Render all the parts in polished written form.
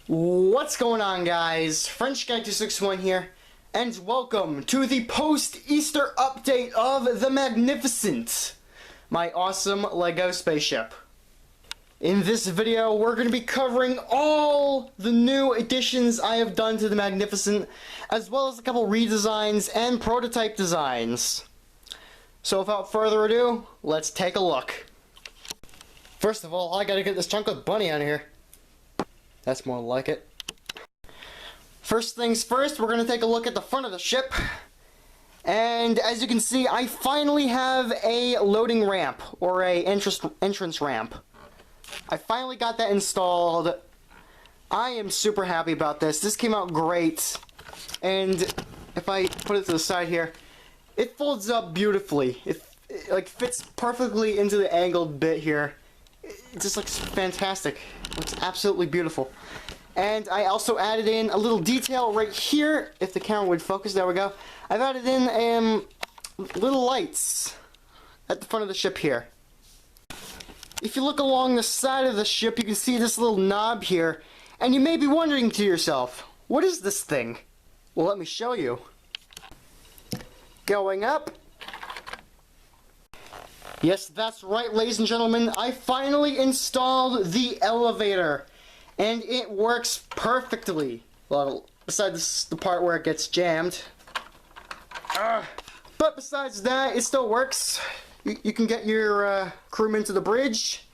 What's going on, guys? French Guy 261 here, and welcome to the post-Easter update of the Magnificent, my awesome LEGO spaceship. In this video, we're going to be covering all the new additions I have done to the Magnificent, as well as a couple redesigns and prototype designs. So without further ado, let's take a look. First of all, I gotta get this chocolate bunny out of here. That's more like it. First things first, we're going to take a look at the front of the ship. And as you can see, I finally have a loading ramp, or a entrance ramp. I finally got that installed. I am super happy about this. This came out great. And if I put it to the side here, it folds up beautifully. It like fits perfectly into the angled bit here. It just looks fantastic. It looks absolutely beautiful. And I also added in a little detail right here. If the camera would focus, there we go. I've added in little lights at the front of the ship here. If you look along the side of the ship, you can see this little knob here. And you may be wondering to yourself, what is this thing? Well, let me show you. Going up. Yes, that's right, ladies and gentlemen. I finally installed the elevator, and it works perfectly. Well, besides the part where it gets jammed. But besides that, it still works. You can get your crewmen to the bridge,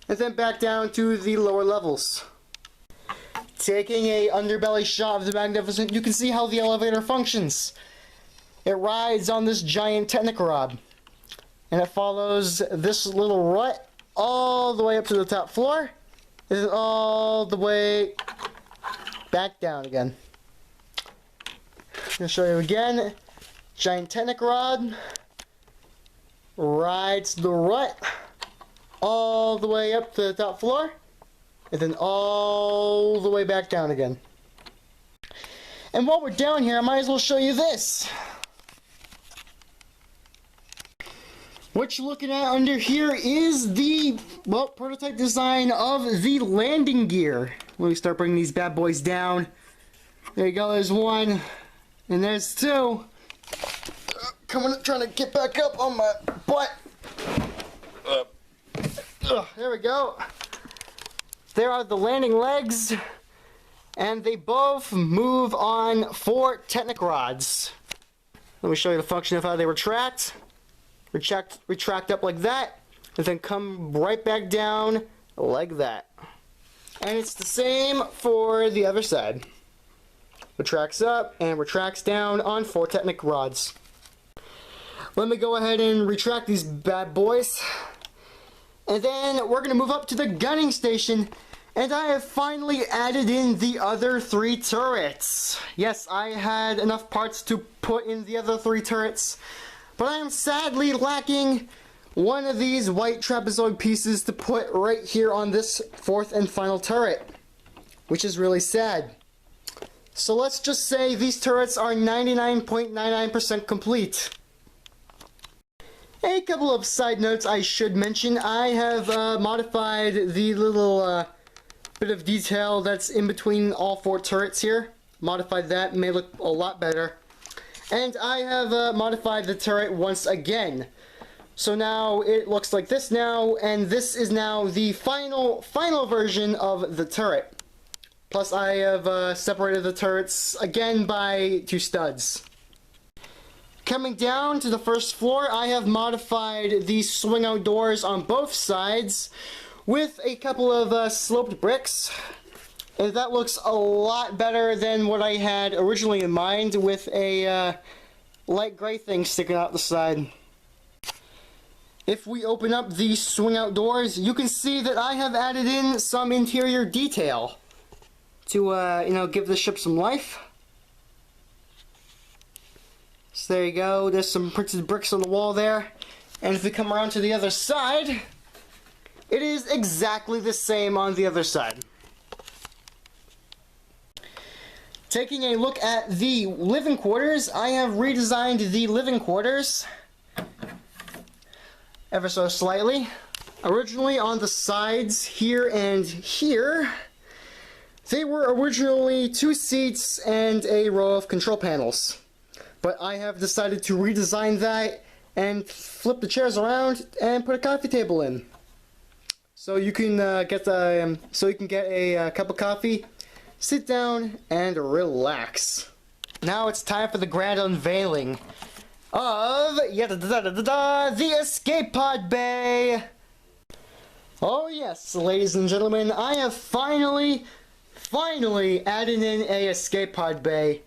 and then back down to the lower levels. Taking a underbelly shot of the Magnificent, you can see how the elevator functions. It rides on this giant Technic-rod. And it follows this little rut all the way up to the top floor, and then all the way back down again. I'm going to show you again. Giant Technic-rod rides the rut all the way up to the top floor, and then all the way back down again. And while we're down here, I might as well show you this. What you're looking at under here is the, well, prototype design of the landing gear. Let me start bringing these bad boys down. There you go, there's one, and there's two. Trying to get back up on my butt. There we go. There are the landing legs, and they both move on 4 Technic rods. Let me show you the function of how they retract. Retract up like that, and then come right back down like that. And it's the same for the other side. Retracts up and retracts down on 4 Technic rods. Let me go ahead and retract these bad boys. And then we're going to move up to the gunning station, and I have finally added in the other 3 turrets. Yes, I had enough parts to put in the other 3 turrets, but I am sadly lacking one of these white trapezoid pieces to put right here on this 4th and final turret, which is really sad. So let's just say these turrets are 99.99% complete. A couple of side notes I should mention. I have modified the little bit of detail that's in between all 4 turrets here. Modified that, made it look a lot better. And I have modified the turret once again. So now it looks like this now, and this is now the final version of the turret. Plus I have separated the turrets again by 2 studs. Coming down to the first floor, I have modified the swing out doors on both sides with a couple of sloped bricks. And that looks a lot better than what I had originally in mind, with a light gray thing sticking out the side. If we open up the swing out doors, you can see that I have added in some interior detail to, you know, give the ship some life. So there you go, there's some printed bricks on the wall there. And if we come around to the other side, it is exactly the same on the other side. Taking a look at the living quarters, I have redesigned the living quarters ever so slightly. Originally on the sides here and here, They were originally 2 seats and a row of control panels, but I have decided to redesign that and flip the chairs around and put a coffee table in. So you can get a cup of coffee, sit down, and relax. Now it's time for the grand unveiling of the escape pod bay. Oh yes, ladies and gentlemen, I have finally added in a escape pod bay,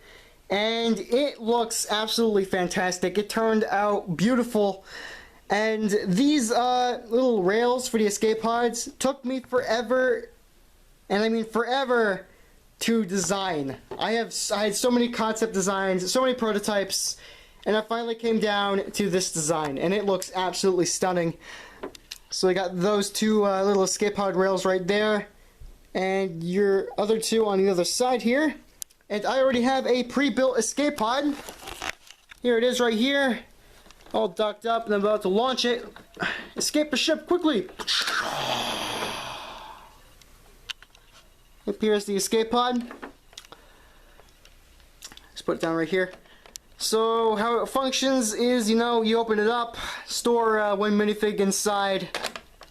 and it looks absolutely fantastic. It turned out beautiful, and these little rails for the escape pods took me forever, and I mean forever, to design. I had so many concept designs, so many prototypes, and I finally came down to this design, and it looks absolutely stunning. So I got those 2 little escape pod rails right there, and your other 2 on the other side here. And I already have a pre-built escape pod. Here it is right here, all docked up, and I'm about to launch it. Escape the ship quickly! Here's the escape pod. Just put it down right here. So how it functions is, you open it up, store 1 minifig inside,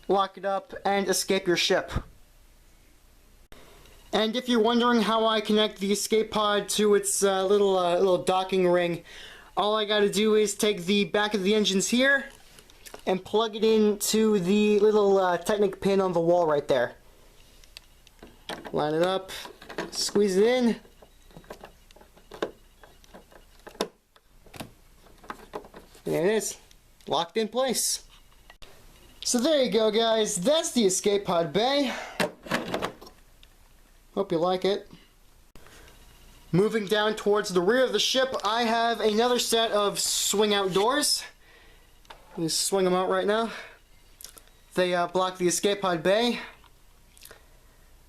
lock it up, and escape your ship. And if you're wondering how I connect the escape pod to its little docking ring, all I gotta do is take the back of the engines here and plug it into the little Technic pin on the wall right there. Line it up, squeeze it in. There it is, locked in place. So there you go, guys, that's the escape pod bay. Hope you like it. Moving down towards the rear of the ship, I have another set of swing out doors. Let me swing them out right now. They block the escape pod bay.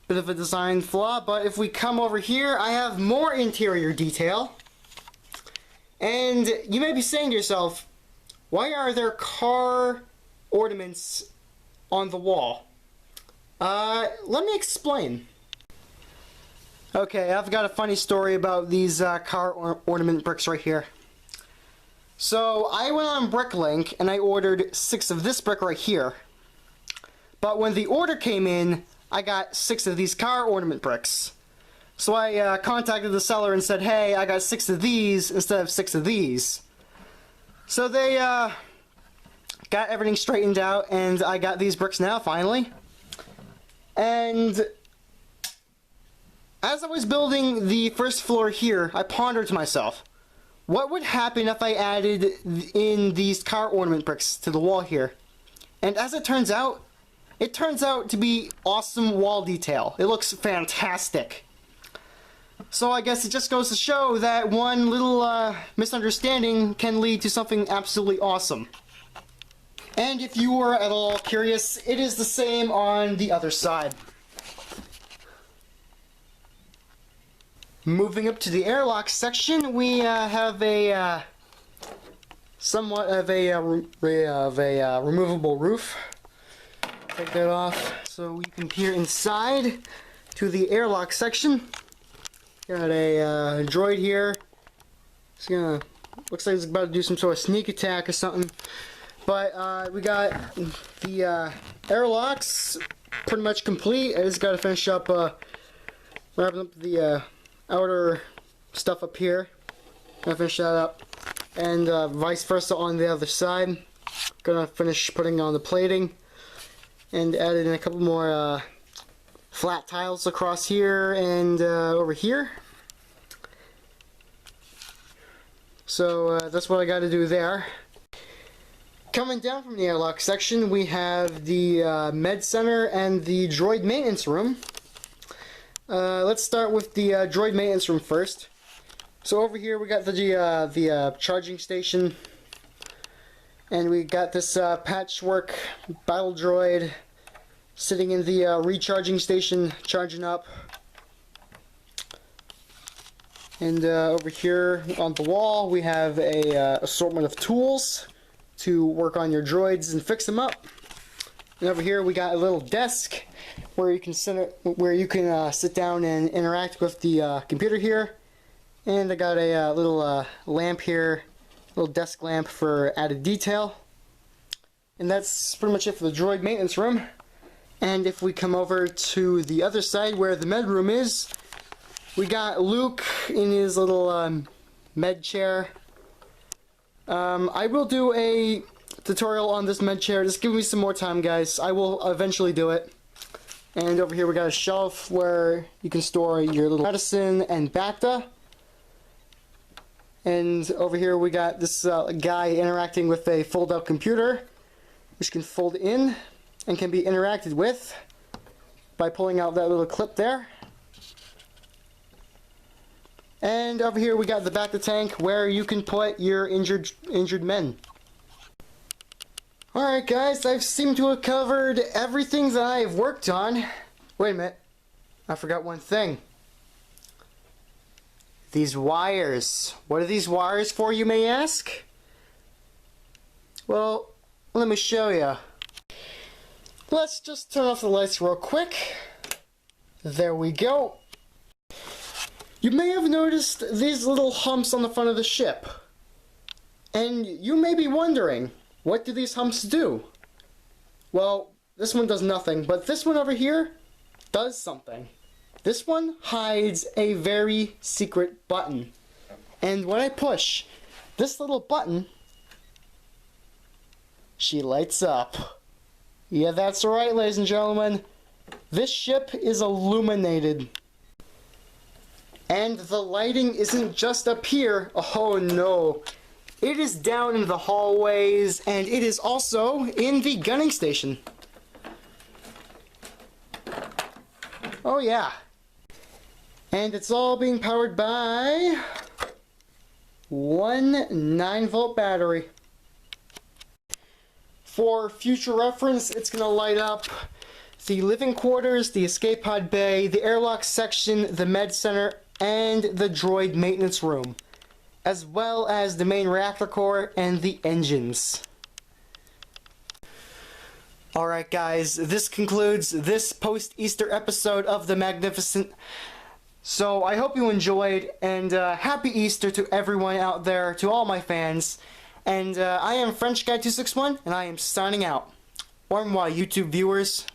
Bit of a design flaw, but if we come over here, I have more interior detail. And you may be saying to yourself, why are there car ornaments on the wall? Let me explain. Okay, I've got a funny story about these car ornament bricks right here. So I went on Bricklink and I ordered 6 of this brick right here. But when the order came in, I got 6 of these car ornament bricks. So I contacted the seller and said, hey, I got 6 of these instead of 6 of these. So they got everything straightened out, and I got these bricks now, finally. And as I was building the first floor here, I pondered to myself, what would happen if I added in these car ornament bricks to the wall here? And as it turns out to be awesome wall detail. It looks fantastic. So I guess it just goes to show that one little misunderstanding can lead to something absolutely awesome. And if you were at all curious, it is the same on the other side. Moving up to the airlock section, we have a somewhat of a removable roof. Take that off so we can peer inside to the airlock section. Got a droid here. It's gonna, looks like it's about to do some sort of sneak attack or something. But we got the airlocks pretty much complete. I just got to finish up wrapping up the outer stuff up here. Gonna finish that up, and vice versa on the other side. Gonna finish putting on the plating, and added in a couple more flat tiles across here and over here. So that's what I got to do there. Coming down from the airlock section, we have the med center and the droid maintenance room. Let's start with the droid maintenance room first. So over here we got the charging station, and we got this patchwork battle droid sitting in the recharging station, charging up. And over here on the wall we have a assortment of tools to work on your droids and fix them up. And over here we got a little desk where you can sit down and interact with the computer here. And I got a little lamp here, little desk lamp for added detail. And that's pretty much it for the droid maintenance room. And if we come over to the other side where the med room is, we got Luke in his little med chair. I will do a tutorial on this med chair. Just give me some more time, guys. I will eventually do it. And over here we got a shelf where you can store your little medicine and Bacta. And over here we got this guy interacting with a fold-out computer, which can fold in and can be interacted with by pulling out that little clip there. And over here we got the Bacta tank where you can put your injured men. Alright guys, I seem to have covered everything that I have worked on. Wait a minute, I forgot one thing. These wires. What are these wires for, you may ask? Well, let me show you. Let's just turn off the lights real quick. There we go. You may have noticed these little humps on the front of the ship. And you may be wondering, what do these humps do? Well, this one does nothing, but this one over here does something. This one hides a very secret button. And when I push this little button, she lights up. Yeah, that's right, ladies and gentlemen. This ship is illuminated. And the lighting isn't just up here. Oh no. It is down in the hallways, and it is also in the gunning station. Oh yeah. And it's all being powered by one 9-volt battery. For future reference, it's going to light up the living quarters, the escape pod bay, the airlock section, the med center, and the droid maintenance room, as well as the main reactor core and the engines. Alright guys, this concludes this post-Easter episode of The Magnificent. So I hope you enjoyed, and happy Easter to everyone out there, to all my fans. And I am French Guy 261, and I am signing out. Au revoir, YouTube viewers.